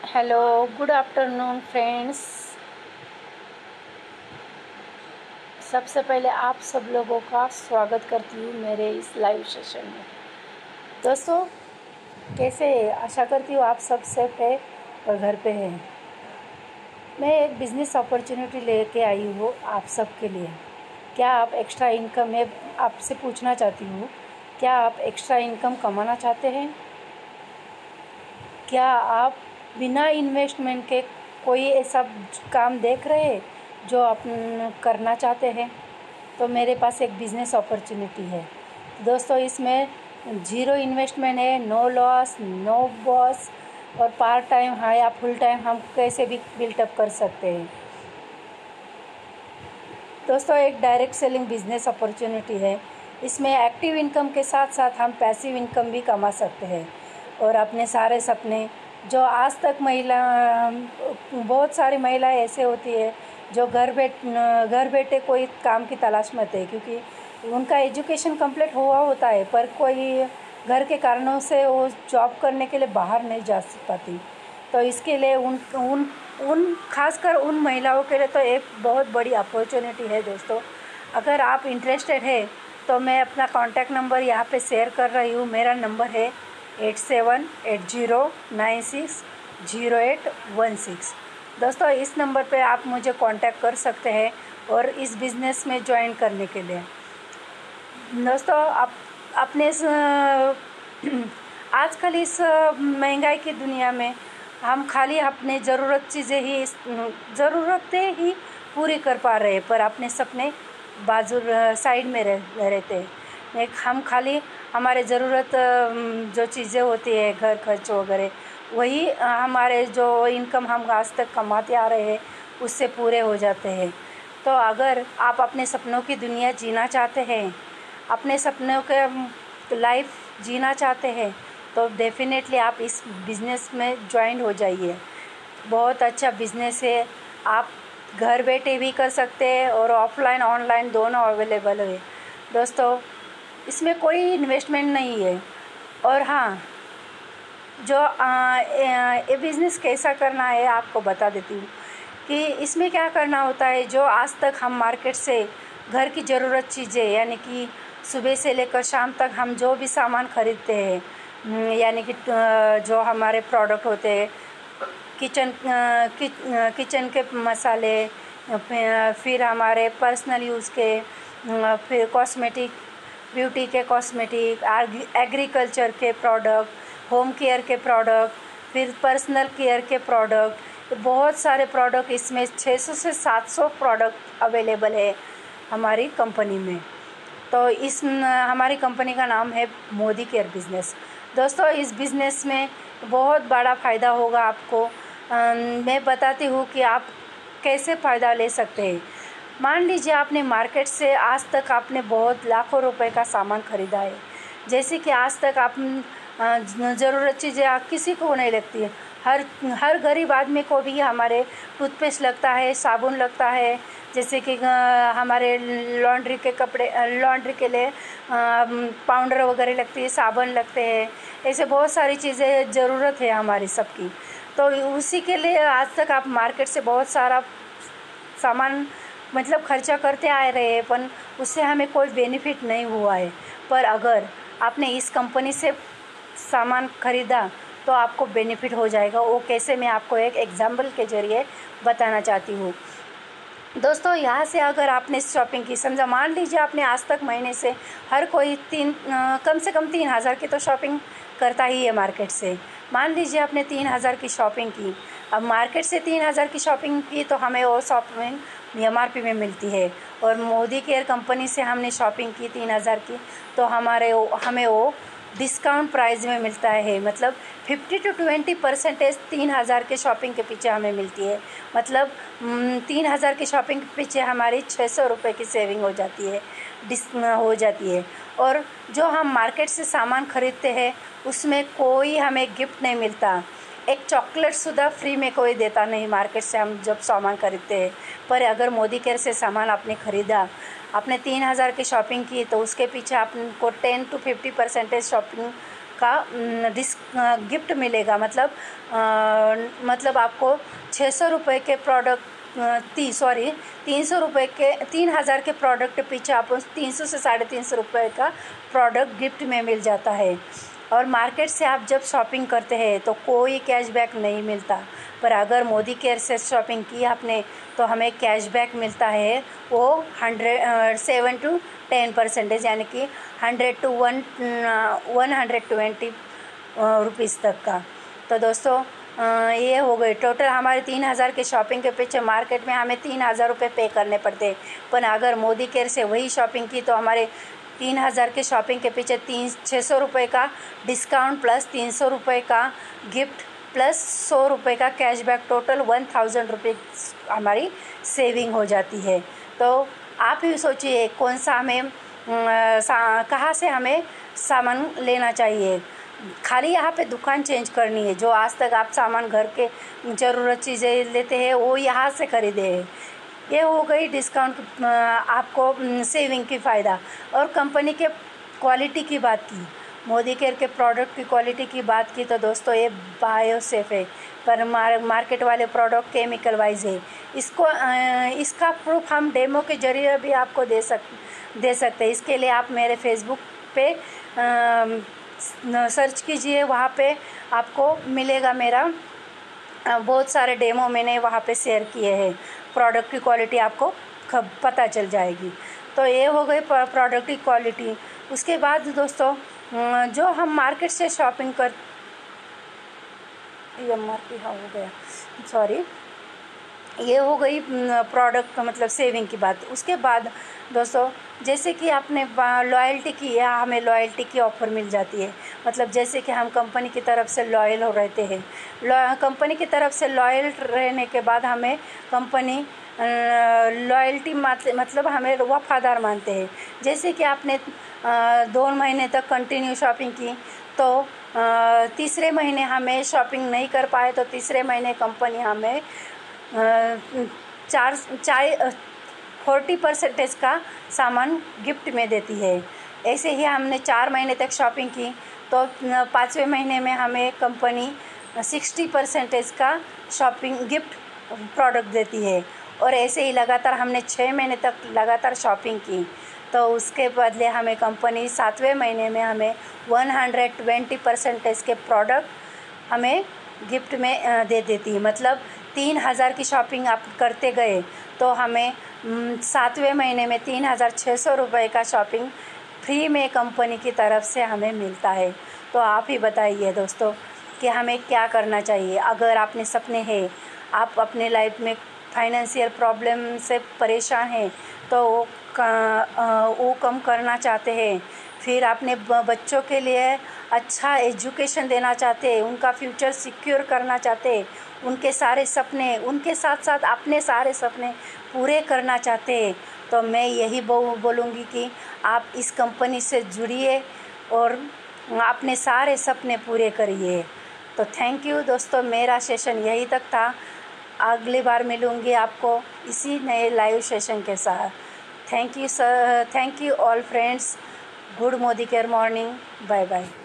Hello, good afternoon friends. सबसे पहले आप सब लोगों का स्वागत करती हूँ मेरे इस लाइव सेशन में। दोस्तों, कैसे हैं? आशा करती हूँ आप सब सेफ है और घर पे हैं। मैं एक बिज़नेस अपॉर्चुनिटी लेके आई हूँ आप सब के लिए। क्या आप एक्स्ट्रा इनकम, मैं आपसे पूछना चाहती हूँ, क्या आप एक्स्ट्रा इनकम कमाना चाहते हैं? क्या आप बिना इन्वेस्टमेंट के कोई ऐसा काम देख रहे हैं जो आप करना चाहते हैं? तो मेरे पास एक बिज़नेस अपॉर्चुनिटी है दोस्तों। इसमें ज़ीरो इन्वेस्टमेंट है, नो लॉस, नो बॉस, और पार्ट टाइम है या फुल टाइम हम कैसे भी बिल्टअप कर सकते हैं। दोस्तों, एक डायरेक्ट सेलिंग बिज़नेस अपॉर्चुनिटी है। इसमें एक्टिव इनकम के साथ साथ हम पैसिव इनकम भी कमा सकते हैं और अपने सारे सपने, जो आज तक बहुत सारी महिलाएं ऐसे होती है जो घर बैठे कोई काम की तलाश में थे, क्योंकि उनका एजुकेशन कंप्लीट हुआ होता है पर कोई घर के कारणों से वो जॉब करने के लिए बाहर नहीं जा पाती। तो इसके लिए उन खासकर उन महिलाओं के लिए तो एक बहुत बड़ी अपॉर्चुनिटी है दोस्तों। अगर आप इंटरेस्टेड है तो मैं अपना कॉन्टैक्ट नंबर यहाँ पे शेयर कर रही हूँ। मेरा नंबर है 8780960816। दोस्तों, इस नंबर पे आप मुझे कांटेक्ट कर सकते हैं और इस बिज़नेस में ज्वाइन करने के लिए। दोस्तों, आप अपने आजकल इस महंगाई की दुनिया में हम खाली अपने ज़रूरतें ही पूरी कर पा रहे हैं, पर अपने सपने साइड में रहते हैं। हम खाली हमारे ज़रूरत जो चीज़ें होती है, घर खर्च वगैरह, वही हमारे जो इनकम हम आज तक कमाते आ रहे हैं उससे पूरे हो जाते हैं। तो अगर आप अपने सपनों की दुनिया जीना चाहते हैं, अपने सपनों के लाइफ जीना चाहते हैं, तो डेफिनेटली आप इस बिज़नेस में ज्वाइन हो जाइए। बहुत अच्छा बिज़नेस है। आप घर बैठे भी कर सकते हैं और ऑफलाइन ऑनलाइन दोनों अवेलेबल है दोस्तों। इसमें कोई इन्वेस्टमेंट नहीं है। और हाँ, जो ये बिज़नेस कैसा करना है आपको बता देती हूँ कि इसमें क्या करना होता है। जो आज तक हम मार्केट से घर की ज़रूरत चीज़ें, यानी कि सुबह से लेकर शाम तक हम जो भी सामान खरीदते हैं, यानी कि जो हमारे प्रोडक्ट होते हैं, किचन के मसाले, फिर हमारे पर्सनल यूज़ के, फिर कॉस्मेटिक, ब्यूटी के कॉस्मेटिक, एग्रीकल्चर के प्रोडक्ट, होम केयर के प्रोडक्ट, फिर पर्सनल केयर के प्रोडक्ट, बहुत सारे प्रोडक्ट, इसमें 600 से 700 प्रोडक्ट अवेलेबल है हमारी कंपनी में। तो हमारी कंपनी का नाम है मोदी केयर बिज़नेस। दोस्तों, इस बिज़नेस में बहुत बड़ा फ़ायदा होगा आपको। मैं बताती हूँ कि आप कैसे फ़ायदा ले सकते हैं। मान लीजिए आपने मार्केट से आज तक आपने बहुत लाखों रुपए का सामान ख़रीदा है। जैसे कि आज तक आप ज़रूरत चीज़ें आप किसी को नहीं लगती है। हर गरीब आदमी को भी हमारे टूथपेस्ट लगता है, साबुन लगता है, जैसे कि हमारे लॉन्ड्री के लिए पाउडर वगैरह लगती है, साबुन लगते हैं। ऐसे बहुत सारी चीज़ें ज़रूरत है हमारी सबकी। तो उसी के लिए आज तक आप मार्केट से बहुत सारा सामान मतलब खर्चा करते आ रहे हैं, पर उससे हमें कोई बेनिफिट नहीं हुआ है। पर अगर आपने इस कंपनी से सामान खरीदा तो आपको बेनिफिट हो जाएगा। वो कैसे, मैं आपको एक एग्जाम्पल के ज़रिए बताना चाहती हूँ। दोस्तों, यहाँ से अगर आपने शॉपिंग की, समझा मान लीजिए आपने आज तक महीने से हर कोई कम से कम 3,000 की तो शॉपिंग करता ही है मार्केट से। मान लीजिए आपने 3,000 की शॉपिंग की। अब मार्केट से 3,000 की शॉपिंग की तो हमें वो शॉपिंग MRP में मिलती है, और मोदी केयर कंपनी से हमने शॉपिंग की 3,000 की तो हमें वो डिस्काउंट प्राइस में मिलता है। मतलब 50 to 20% 3,000 के शॉपिंग के पीछे हमें मिलती है। मतलब 3,000 की शॉपिंग के पीछे हमारी 600 रुपये की सेविंग हो जाती है। और जो हम मार्केट से सामान खरीदते हैं उसमें कोई हमें गिफ्ट नहीं मिलता। एक चॉकलेट सुधा फ्री में कोई देता नहीं मार्केट से हम जब सामान खरीदते हैं। पर अगर मोदी केयर से सामान आपने ख़रीदा, आपने 3,000 की शॉपिंग की, तो उसके पीछे आपको 10 to 50% शॉपिंग का गिफ्ट मिलेगा। मतलब आपको 600 रुपये के प्रोडक्ट 300 रुपये के 3000 के प्रोडक्ट पीछे आपको 300 से 350 रुपये का प्रोडक्ट गिफ्ट में मिल जाता है। और मार्केट से आप जब शॉपिंग करते हैं तो कोई कैशबैक नहीं मिलता, पर अगर मोदी केयर से शॉपिंग की आपने तो हमें कैशबैक मिलता है वो 7 to 10%, यानी कि 100 to 120 रुपीज़ तक का। तो दोस्तों ये हो गए टोटल हमारे 3000 के शॉपिंग के पीछे मार्केट में हमें 3000 रुपये पे करने पड़ते हैं, पर अगर मोदी केयर से वही शॉपिंग की तो हमारे 3000 के शॉपिंग के पीछे 600 रुपये का डिस्काउंट प्लस 300 रुपये का गिफ्ट प्लस 100 रुपये का कैशबैक, टोटल 1000 रुपीज़ हमारी सेविंग हो जाती है। तो आप ही सोचिए कौन सा हमें कहाँ से हमें सामान लेना चाहिए। खाली यहाँ पे दुकान चेंज करनी है। जो आज तक आप सामान घर के ज़रूरत चीज़ें लेते हैं वो यहाँ से खरीदे हैं। ये हो गई डिस्काउंट आपको सेविंग की फ़ायदा। और कंपनी के क्वालिटी की बात की, मोदी केयर के प्रोडक्ट की क्वालिटी की बात की तो दोस्तों ये बायोसेफ है, पर मार्केट वाले प्रोडक्ट केमिकल वाइज है। इसका प्रूफ हम डेमो के जरिए भी आपको दे सकते हैं। इसके लिए आप मेरे फेसबुक पे सर्च कीजिए, वहाँ पे आपको मिलेगा मेरा बहुत सारे डेमो मैंने वहाँ पे शेयर किए हैं। प्रोडक्ट की क्वालिटी आपको पता चल जाएगी। तो ये हो गई प्रोडक्ट की क्वालिटी। उसके बाद दोस्तों जो हम मार्केट से शॉपिंग कर ये हो गई प्रोडक्ट मतलब सेविंग की बात। उसके बाद दोस्तों जैसे कि आपने लॉयल्टी की या हमें लॉयल्टी की ऑफ़र मिल जाती है, मतलब जैसे कि हम कंपनी की तरफ से लॉयल हो रहते हैं। कंपनी की तरफ से लॉयल रहने के बाद हमें कंपनी लॉयल्टी मतलब हमें वफादार मानते हैं। जैसे कि आपने 2 महीने तक कंटिन्यू शॉपिंग की तो तीसरे महीने हमें शॉपिंग नहीं कर पाए तो तीसरे महीने कंपनी हमें 40% का सामान गिफ्ट में देती है। ऐसे ही हमने 4 महीने तक शॉपिंग की तो 5वें महीने में हमें कंपनी 60% का शॉपिंग गिफ्ट प्रोडक्ट देती है। और ऐसे ही लगातार हमने 6 महीने तक लगातार शॉपिंग की तो उसके बदले हमें कंपनी 7वें महीने में हमें 120% के प्रोडक्ट हमें गिफ्ट में दे देती है। मतलब 3000 की शॉपिंग आप करते गए तो हमें 7वें महीने में 3600 रुपये का शॉपिंग फ्री में कंपनी की तरफ से हमें मिलता है। तो आप ही बताइए दोस्तों कि हमें क्या करना चाहिए। अगर आपने सपने हैं, आप अपने लाइफ में फाइनेंशियल प्रॉब्लम से परेशान हैं तो वो कम करना चाहते हैं, फिर अपने बच्चों के लिए अच्छा एजुकेशन देना चाहते हैं, उनका फ्यूचर सिक्योर करना चाहते हैं, उनके सारे सपने उनके साथ साथ अपने सारे सपने पूरे करना चाहते हैं, तो मैं यही बोलूँगी कि आप इस कंपनी से जुड़िए और अपने सारे सपने पूरे करिए। तो थैंक यू दोस्तों, मेरा सेशन यही तक था। अगली बार मिलूँगी आपको इसी नए लाइव सेशन के साथ। Thank you sir, thank you all friends. Good Modi care morning, bye bye.